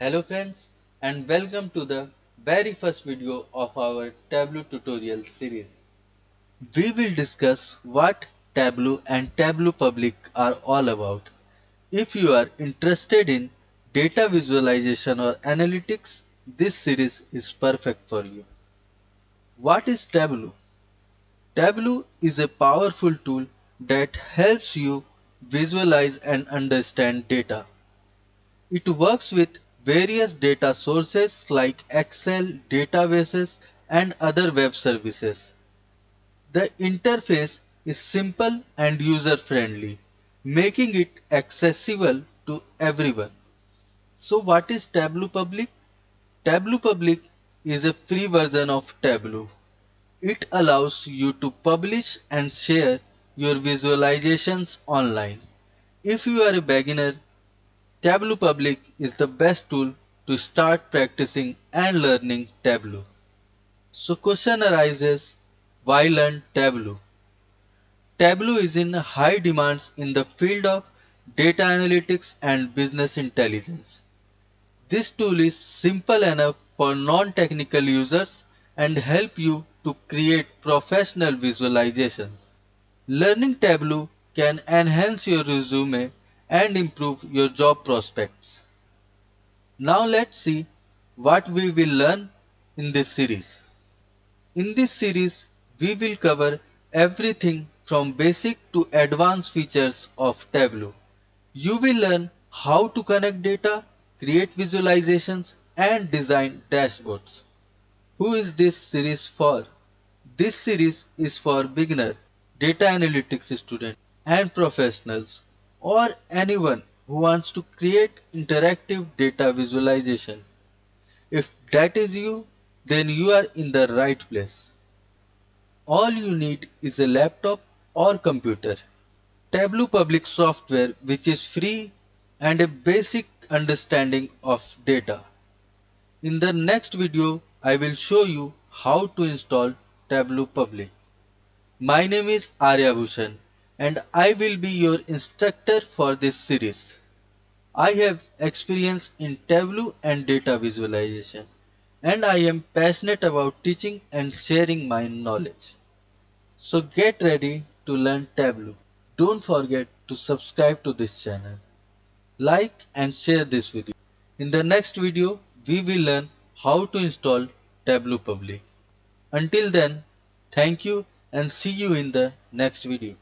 Hello friends and welcome to the very first video of our Tableau tutorial series. We will discuss what Tableau and Tableau Public are all about. If you are interested in data visualization or analytics, this series is perfect for you. What is Tableau? Tableau is a powerful tool that helps you visualize and understand data. It works with various data sources like Excel, databases, and other web services. The interface is simple and user-friendly, making it accessible to everyone. So what is Tableau Public? Tableau Public is a free version of Tableau. It allows you to publish and share your visualizations online. If you are a beginner, Tableau Public is the best tool to start practicing and learning Tableau. So question arises, why learn Tableau? Tableau is in high demands in the field of data analytics and business intelligence. This tool is simple enough for non-technical users and help you to create professional visualizations. Learning Tableau can enhance your resume and improve your job prospects. Now let's see what we will learn in this series. In this series, we will cover everything from basic to advanced features of Tableau. You will learn how to connect data, create visualizations, and design dashboards. Who is this series for? This series is for beginner, data analytics students, and professionals, or anyone who wants to create interactive data visualization. If that is you, then you are in the right place. All you need is a laptop or computer, Tableau public software which is free, and a basic understanding of data. In the next video, I will show you how to install Tableau Public. My name is Aryabhushan and I will be your instructor for this series. I have experience in Tableau and data visualization, and I am passionate about teaching and sharing my knowledge. So get ready to learn Tableau. Don't forget to subscribe to this channel, like and share this video. In the next video, we will learn how to install Tableau Public. Until then, thank you and see you in the next video.